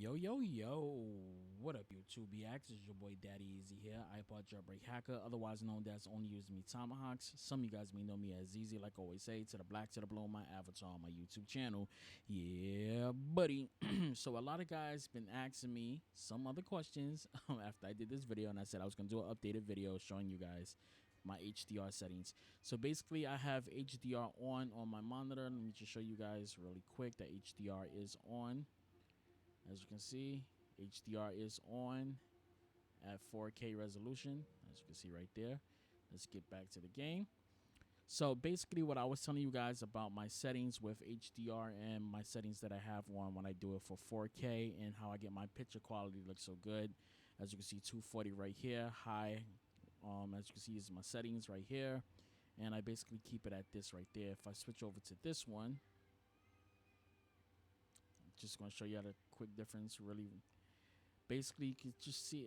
Yo, what up YouTube BX? It's your boy Daddy Easy here, iPod jailbreak hacker, otherwise known as Only Use Me Tomahawks. Some of you guys may know me as Easy, like I always say, to the black, to the blue, my avatar on my YouTube channel. Yeah, buddy. So a lot of guys been asking me some other questions after I did this video, and I said I was going to do an updated video showing you guys my HDR settings. So basically I have HDR on my monitor. Let me just show you guys really quick that HDR is on. As you can see, HDR is on at 4K resolution, as you can see right there. Let's get back to the game. So basically what I was telling you guys about my settings with HDR and my settings that I have on when I do it for 4K and how I get my picture quality look so good. As you can see, 240 right here, high. As you can see, is my settings right here. And I basically keep it at this right there. If I switch over to this one, just going to show you the quick difference. Really, basically you can just see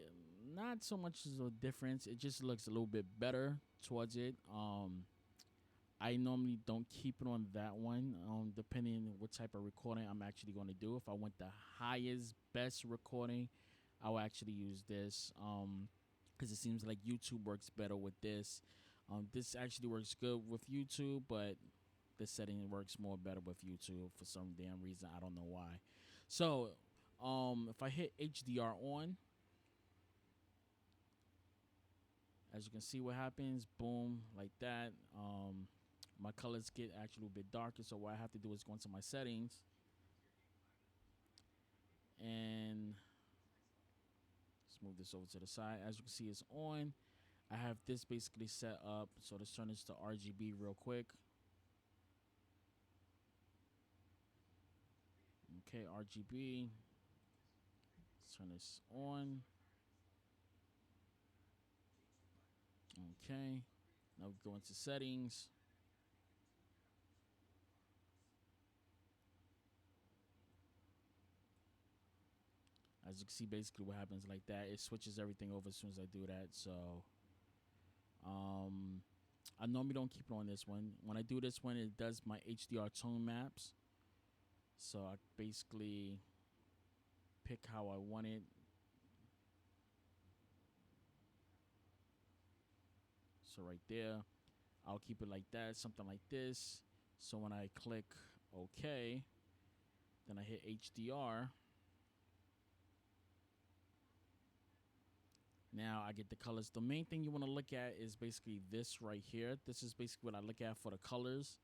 not so much as a difference, it just looks a little bit better towards it. I normally don't keep it on that one, depending on what type of recording I'm actually going to do. If I want the highest best recording, I'll actually use this, because it seems like YouTube works better with this. This actually works good with YouTube, but this setting works more better with YouTube for some damn reason. I don't know why. So if I hit HDR on, as you can see what happens, boom, like that. My colors get actually a bit darker, so what I have to do is go into my settings and let's move this over to the side. As you can see, it's on. I have this basically set up, so let's turn this to RGB real quick. Okay, RGB. Let's turn this on. Okay, now we go into settings. As you can see, basically what happens like that, it switches everything over as soon as I do that. So I normally don't keep it on this one. When I do this one, it does my HDR tone maps. So I basically pick how I want it. So right there, I'll keep it like that, something like this. So when I click OK, then I hit HDR. Now I get the colors. The main thing you want to look at is basically this right here. This is basically what I look at for the colors.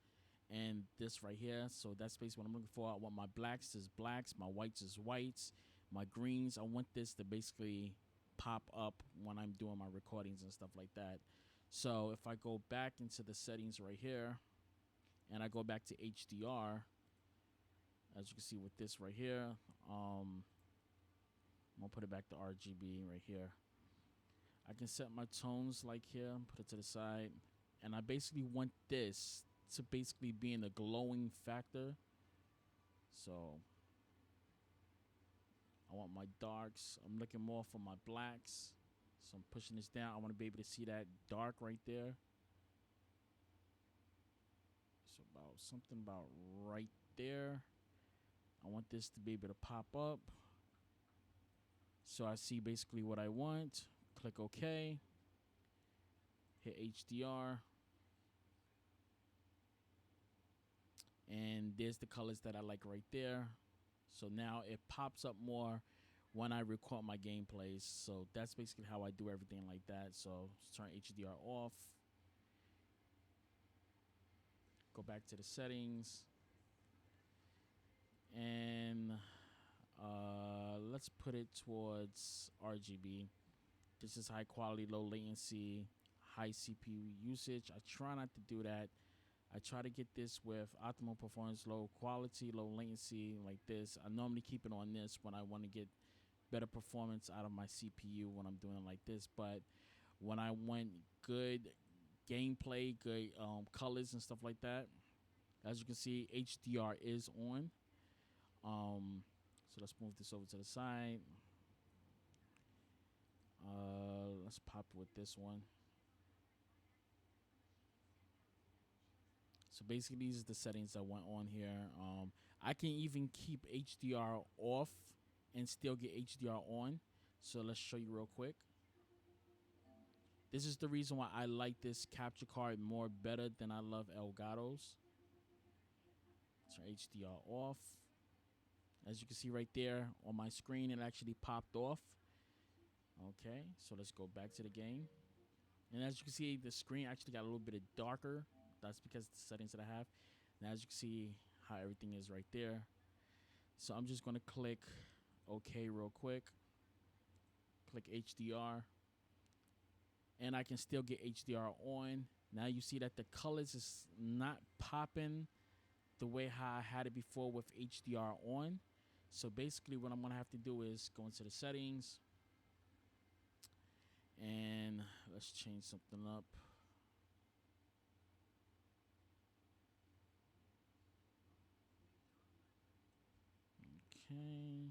And this right here, so that's basically what I'm looking for. I want my blacks as blacks, my whites as whites, my greens. I want this to basically pop up when I'm doing my recordings and stuff like that. So if I go back into the settings right here and I go back to HDR, as you can see with this right here, I'm gonna put it back to RGB right here. I can set my tones like here, put it to the side, and I basically want this to basically be in the glowing factor. So I want my darks. I'm looking more for my blacks. So I'm pushing this down. I want to be able to see that dark right there. So about something about right there. I want this to be able to pop up. So I see basically what I want. Click OK. Hit HDR. And there's the colors that I like right there. So now it pops up more when I record my gameplays. So that's basically how I do everything like that. So let's turn HDR off. Go back to the settings. And let's put it towards RGB. This is high quality, low latency, high CPU usage. I try not to do that. I try to get this with optimal performance, low quality, low latency, like this. I normally keep it on this when I want to get better performance out of my CPU when I'm doing it like this. But when I want good gameplay, good colors and stuff like that, as you can see, HDR is on. So let's move this over to the side. Let's pop with this one. So basically, these are the settings I went on here. I can even keep HDR off and still get HDR on. So let's show you real quick. This is the reason why I like this capture card more better than I love Elgato's. Turn HDR off. As you can see right there on my screen, it actually popped off. Okay, so let's go back to the game. And as you can see, the screen actually got a little bit darker. That's because of the settings that I have. And as you can see how everything is right there. So I'm just going to click OK real quick. Click HDR. And I can still get HDR on. Now you see that the colors is not popping the way how I had it before with HDR on. So basically what I'm going to have to do is go into the settings. And let's change something up. Okay.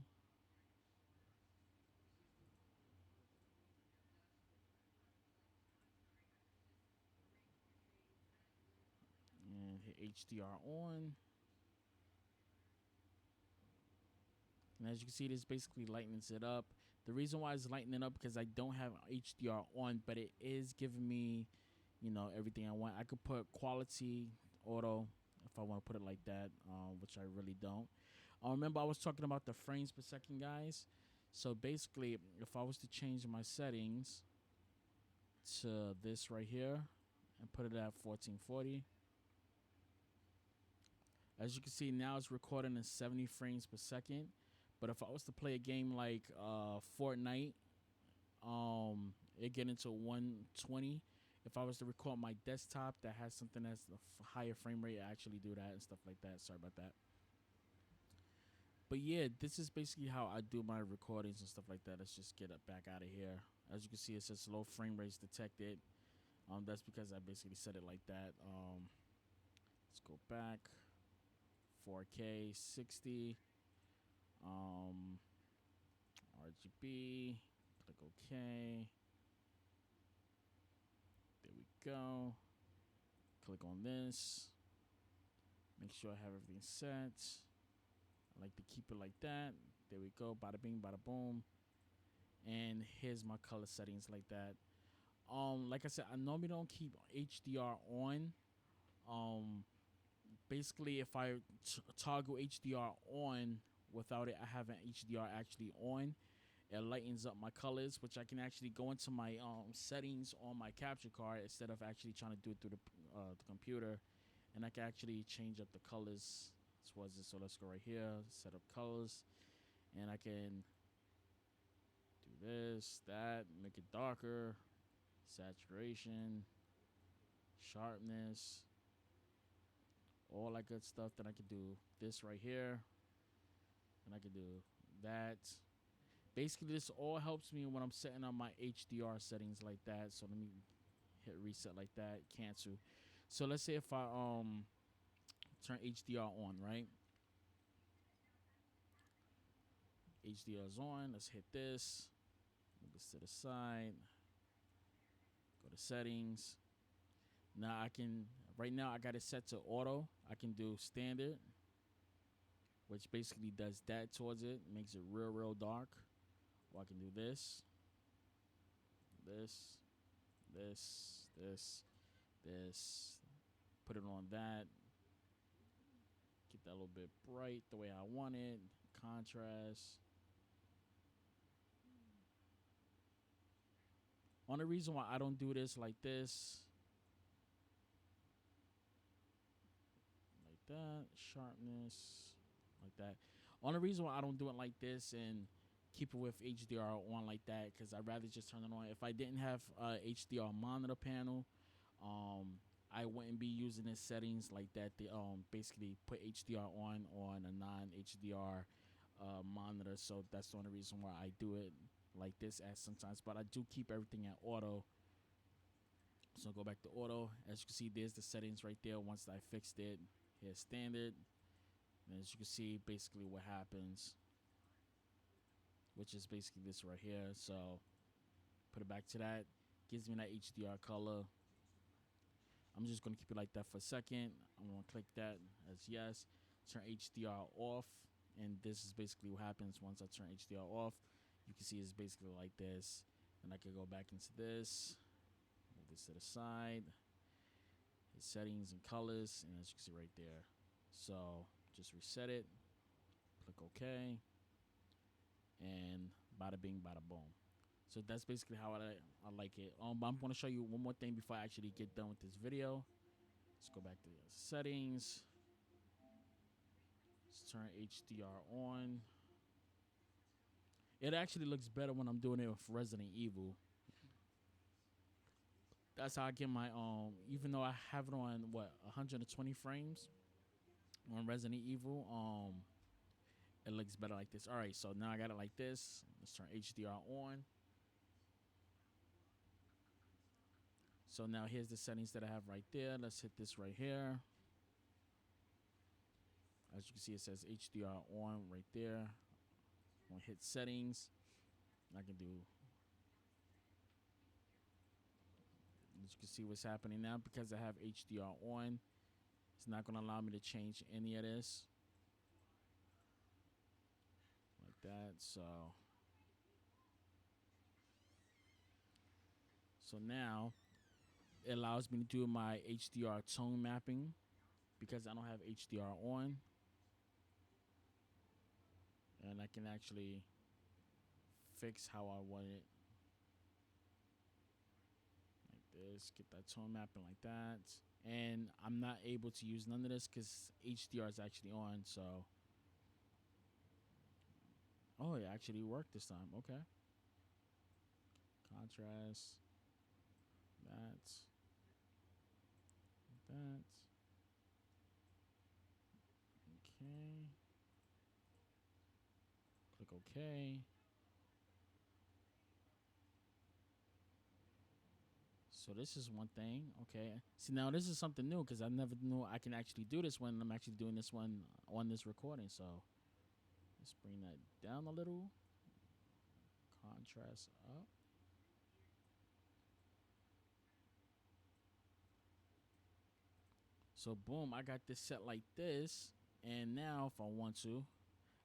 And hit HDR on. And as you can see, this basically lightens it up. The reason why it's lightening up because I don't have HDR on, but it is giving me, you know, everything I want. I could put quality auto if I want to put it like that, which I really don't. Remember, I was talking about the frames per second, guys. So basically, if I was to change my settings to this right here and put it at 1440, as you can see, now it's recording in 70 frames per second. But if I was to play a game like Fortnite, it get into 120. If I was to record my desktop that has something that's a higher frame rate, I actually do that and stuff like that. Sorry about that. But yeah, this is basically how I do my recordings and stuff like that. Let's just get it back out of here. As you can see, it says low frame rates detected. That's because I basically set it like that. Let's go back. 4K 60. RGB. Click OK. There we go. Click on this. Make sure I have everything set. I like to keep it like that. There we go. Bada bing, bada boom. And here's my color settings like that. Like I said, I normally don't keep HDR on. Basically, if I toggle HDR on without it, I have an HDR actually on. It lightens up my colors, which I can actually go into my settings on my capture card instead of actually trying to do it through the computer. And I can actually change up the colors towards it. So let's go right here, set up colors, and I can do this, that, make it darker, saturation, sharpness, all that good stuff. Then I can do this right here, and I can do that. Basically, this all helps me when I'm setting up my HDR settings like that. So let me hit reset like that, cancel. So let's say if I turn HDR on, right? HDR is on. Let's hit this. Move this to the side. Go to settings. Now I can, right now I got it set to auto. I can do standard, which basically does that towards it. Makes it real, real dark. Or I can do this. This. Put it on that. Get that a little bit bright the way I want it. Contrast. Only reason why I don't do this like this, like that, sharpness, like that. Only reason why I don't do it like this and keep it with HDR on like that, because I'd rather just turn it on. If I didn't have HDR monitor panel, I wouldn't be using the settings like that. They basically put HDR on a non-HDR monitor. So that's the only reason why I do it like this as sometimes. But I do keep everything at auto. So go back to auto. As you can see, there's the settings right there. Once I fixed it, here's standard. And as you can see, basically what happens, which is basically this right here. So put it back to that. Gives me that HDR color. I'm just going to keep it like that for a second. I'm going to click that as yes. Turn HDR off. And this is basically what happens once I turn HDR off. You can see it's basically like this. And I can go back into this, move this to the side, hit settings and colors, and as you can see right there. So just reset it, click OK, and bada bing, bada boom. So that's basically how I like it. But I'm going to show you one more thing before I actually get done with this video. Let's go back to the settings. Let's turn HDR on. It actually looks better when I'm doing it with Resident Evil. That's how I get my even though I have it on 120 frames on Resident Evil, it looks better like this. All right, so now I got it like this. Let's turn HDR on. So now here's the settings that I have right there. Let's hit this right here. As you can see, it says HDR on right there. I'm gonna hit settings. I can do, as you can see what's happening now, because I have HDR on, it's not gonna allow me to change any of this. Like that, so now it allows me to do my HDR tone mapping because I don't have HDR on. And I can actually fix how I want it. Like this, get that tone mapping like that. And I'm not able to use none of this because HDR is actually on, so. Oh, it actually worked this time, okay. Contrast, that. Okay. Click OK. So this is one thing, okay. See, now this is something new because I never knew I can actually do this when I'm actually doing this one on this recording. So let's bring that down a little. Contrast up. So boom, I got this set like this. And now if I want to,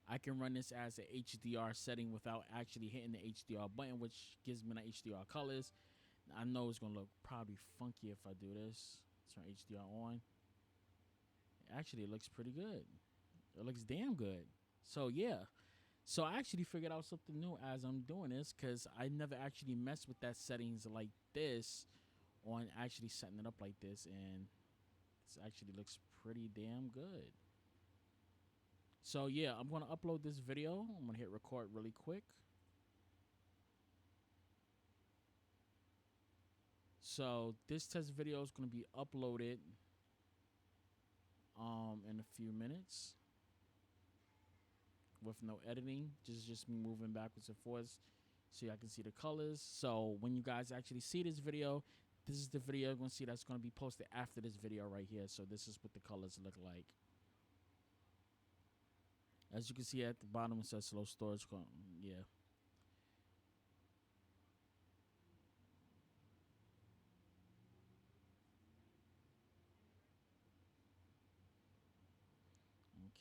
I can run this as an HDR setting without actually hitting the HDR button, which gives me the HDR colors. I know it's going to look probably funky if I do this. Turn HDR on. Actually, it looks pretty good. It looks damn good. So yeah. So I actually figured out something new as I'm doing this because I never actually messed with that settings like this on actually setting it up like this. And it actually looks pretty damn good. So yeah, I'm going to upload this video. I'm going to hit record really quick. So this test video is going to be uploaded in a few minutes with no editing, just me moving backwards and forwards so y'all can see the colors. So when you guys actually see this video, this is the video you're going to see that's going to be posted after this video right here. So this is what the colors look like. As you can see at the bottom, it says slow storage. Yeah.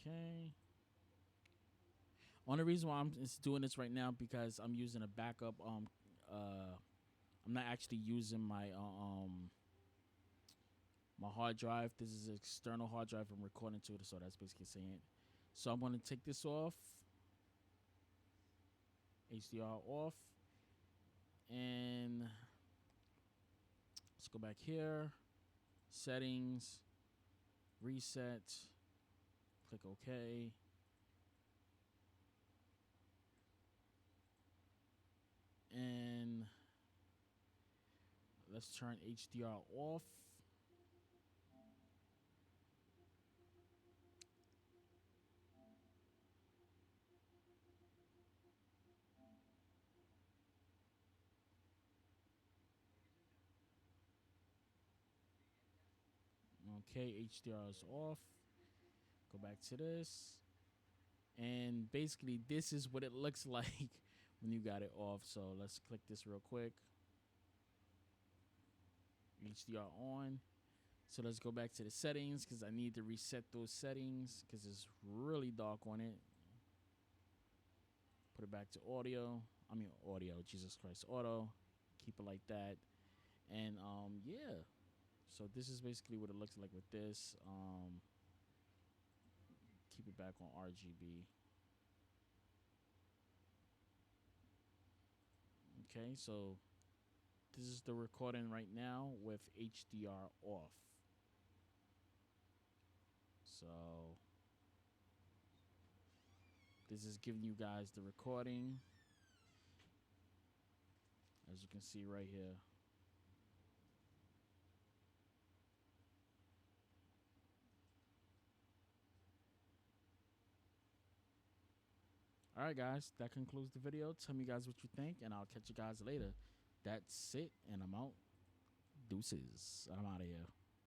Okay. Only reason why I'm just doing this right now because I'm using a backup. I'm not actually using my my hard drive. This is an external hard drive I'm recording to, so that's basically saying it. So I'm going to take this off. HDR off. And let's go back here. Settings. Reset. Click OK. And let's turn HDR off. Okay, HDR is off. Go back to this. And basically, this is what it looks like when you got it off. So let's click this real quick. HDR on. So let's go back to the settings because I need to reset those settings because it's really dark on it. Put it back to audio. I mean audio, Jesus Christ, auto. Keep it like that. And yeah. So this is basically what it looks like with this. Keep it back on RGB. Okay, so this is the recording right now with HDR off. So this is giving you guys the recording, as you can see right here. All right, guys, that concludes the video. Tell me, guys, what you think, and I'll catch you guys later. That's it, and I'm out. Deuces. I'm out of here.